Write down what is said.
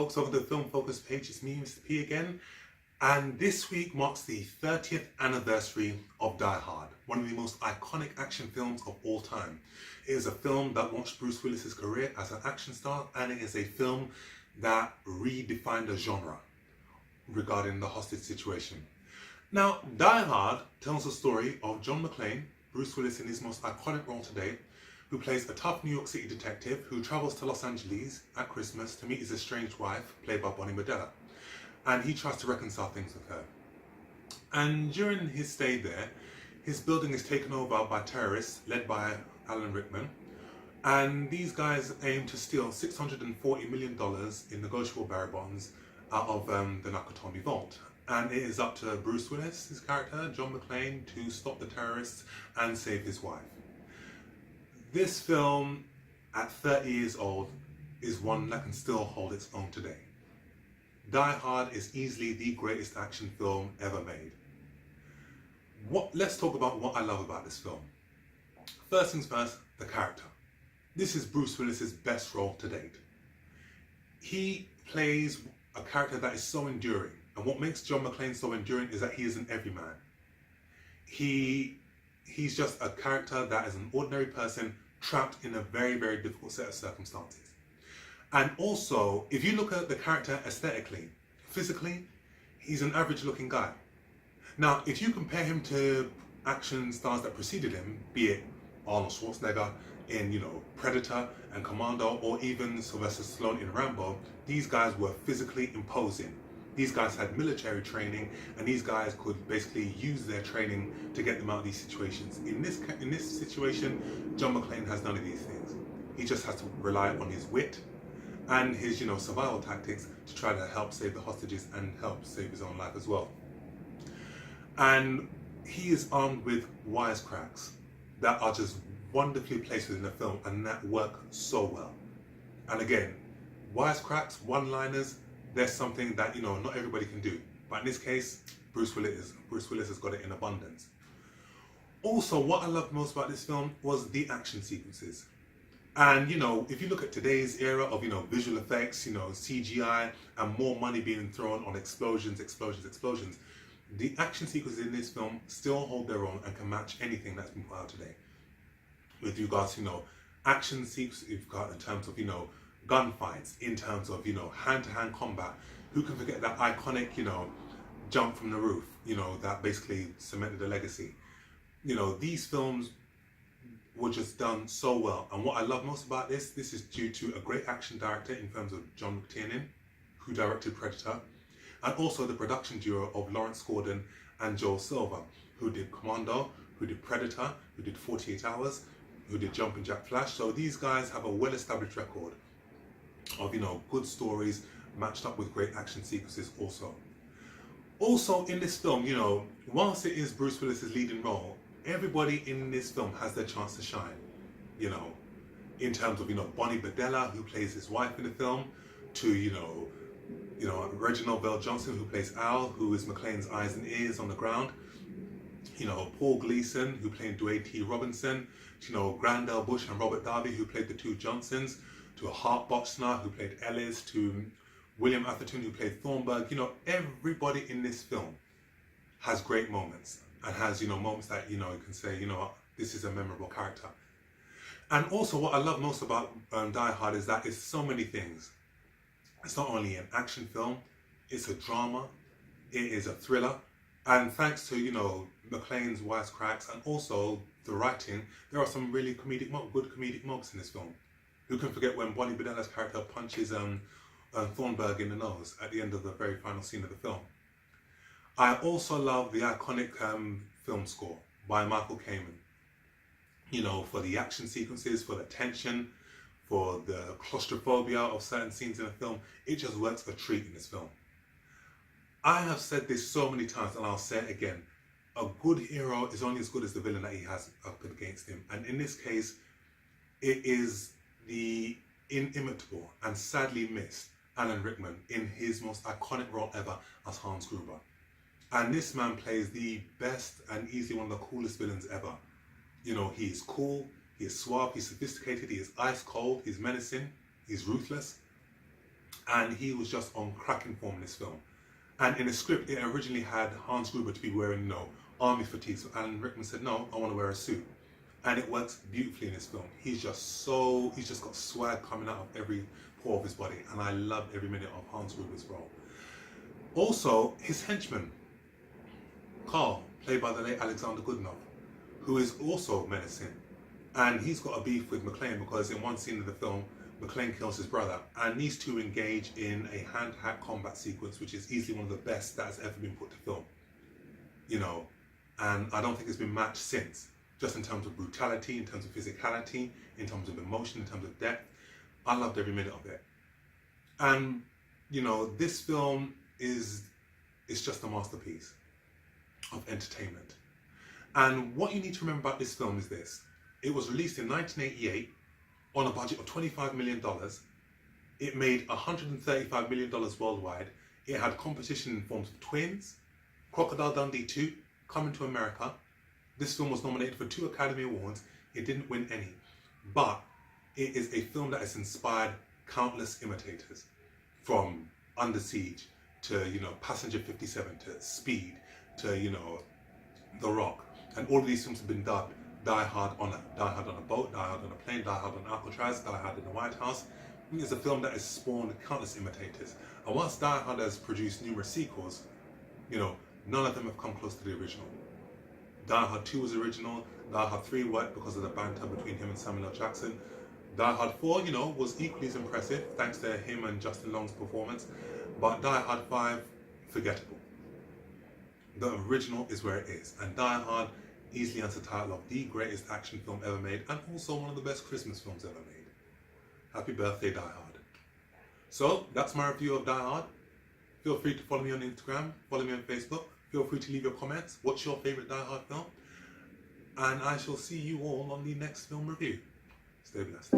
folks, over the Film Focus page. It's me, Mr. P again, and this week marks the 30th anniversary of Die Hard, one of the most iconic action films of all time. It is a film that launched Bruce Willis's career as an action star, and it is a film that redefined the genre regarding the hostage situation. Now, Die Hard tells the story of John McClane, Bruce Willis in his most iconic role to date, who plays a tough New York City detective who travels to Los Angeles at Christmas to meet his estranged wife, played by Bedelia, and he tries to reconcile things with her. And during his stay there, his building is taken over by terrorists led by Rickman, and these guys aim to steal $640 million in negotiable bearer bonds out of the Nakatomi vault. And it is up to Bruce Willis, his character, John McClane, to stop the terrorists and save his wife. This film, at 30 years old, is one that can still hold its own today. Die Hard is easily the greatest action film ever made. Let's talk about what I love about this film. First things first, the character. This is Bruce Willis's best role to date. He plays a character that is so enduring, and what makes John McClane so enduring is that he is an everyman. He's just a character that is an ordinary person trapped in a very, very difficult set of circumstances. And also, if you look at the character aesthetically, physically, he's an average looking guy. Now, if you compare him to action stars that preceded him, be it Arnold Schwarzenegger in, Predator and Commando, or even Sylvester Stallone in Rambo, these guys were physically imposing. These guys had military training, and these guys could basically use their training to get them out of these situations. In this situation, John McClane has none of these things. He just has to rely on his wit and his, survival tactics to try to help save the hostages and help save his own life as well. And he is armed with wisecracks that are just wonderfully placed within the film and that work so well. And again, wisecracks, one-liners, there's something that not everybody can do, but in this case, Bruce Willis has got it in abundance. Also, what I loved most about this film was the action sequences. And if you look at today's era of visual effects, CGI, and more money being thrown on explosions, the action sequences in this film still hold their own and can match anything that's been put out today. With regards to action sequences you've got in terms of gunfights, in terms of hand-to-hand combat. Who can forget that iconic jump from the roof, that basically cemented a legacy. These films were just done so well, and what I love most about this is due to a great action director in terms of John McClane, who directed Predator, and also the production duo of Lawrence Gordon and Joel Silver, who did Commando, who did Predator, who did 48 Hours, who did Jumpin' Jack Flash. So these guys have a well-established record of good stories matched up with great action sequences also. Also in this film, whilst it is Bruce Willis's leading role, everybody in this film has their chance to shine. In terms of Bonnie Bedelia, who plays his wife in the film, to Reginald Bell Johnson, who plays Al, who is McClane's eyes and ears on the ground. Paul Gleason, who played Dwayne T. Robinson, to Grandel Bush and Robert Darby, who played the two Johnsons, to Hart Bochner, who played Ellis, to William Atherton, who played Thornburg. Everybody in this film has great moments, and has, moments that, you can say, this is a memorable character. And also what I love most about Die Hard is that it's so many things. It's not only an action film, it's a drama, it is a thriller, and thanks to, McClane's wisecracks and also the writing, there are some really good comedic moments in this film. Who can forget when Bonnie Bedelia's character punches Thornburg in the nose at the end of the very final scene of the film. I also love the iconic film score by Michael Kamen. For the action sequences, for the tension, for the claustrophobia of certain scenes in the film. It just works a treat in this film. I have said this so many times, and I'll say it again. A good hero is only as good as the villain that he has up against him. And in this case, it is the inimitable and sadly missed Alan Rickman in his most iconic role ever as Hans Gruber. And this man plays the best and easily one of the coolest villains ever. He is cool, he is suave, he's sophisticated, he is ice cold, he's menacing, he's ruthless. and he was just on cracking form in this film. And in the script, it originally had Hans Gruber to be wearing, army fatigues. So Alan Rickman said, no, I want to wear a suit. And it works beautifully in this film. He's just got swag coming out of every pore of his body. And I loved every minute of Hans Gruber's role. Also, his henchman, Carl, played by the late Alexander Goodenough, who is also menacing. And he's got a beef with McClane because in one scene of the film, McClane kills his brother, and these two engage in a hand-to-hand combat sequence, which is easily one of the best that has ever been put to film. And I don't think it's been matched since, just in terms of brutality, in terms of physicality, in terms of emotion, in terms of depth. I loved every minute of it. And, this film is just a masterpiece of entertainment. And what you need to remember about this film is this. It was released in 1988 on a budget of $25 million. It made $135 million worldwide. It had competition in forms of Twins, Crocodile Dundee 2, Coming to America. This film was nominated for 2 Academy Awards. It didn't win any. But it is a film that has inspired countless imitators. From Under Siege to, Passenger 57 to Speed to, The Rock. And all of these films have been dubbed Die Hard on a boat, Die Hard on a plane, Die Hard on Alcatraz, Die Hard in the White House. It's a film that has spawned countless imitators. And whilst Die Hard has produced numerous sequels, none of them have come close to the original. Die Hard 2 was original. Die Hard 3 worked because of the banter between him and Samuel L. Jackson. Die Hard 4, was equally as impressive thanks to him and Justin Long's performance. But Die Hard 5, forgettable. The original is where it is. And Die Hard easily has the title of the greatest action film ever made, and also one of the best Christmas films ever made. Happy birthday, Die Hard. So, that's my review of Die Hard. Feel free to follow me on Instagram, follow me on Facebook. Feel free to leave your comments. What's your favourite Die Hard film? And I shall see you all on the next film review. Stay blessed.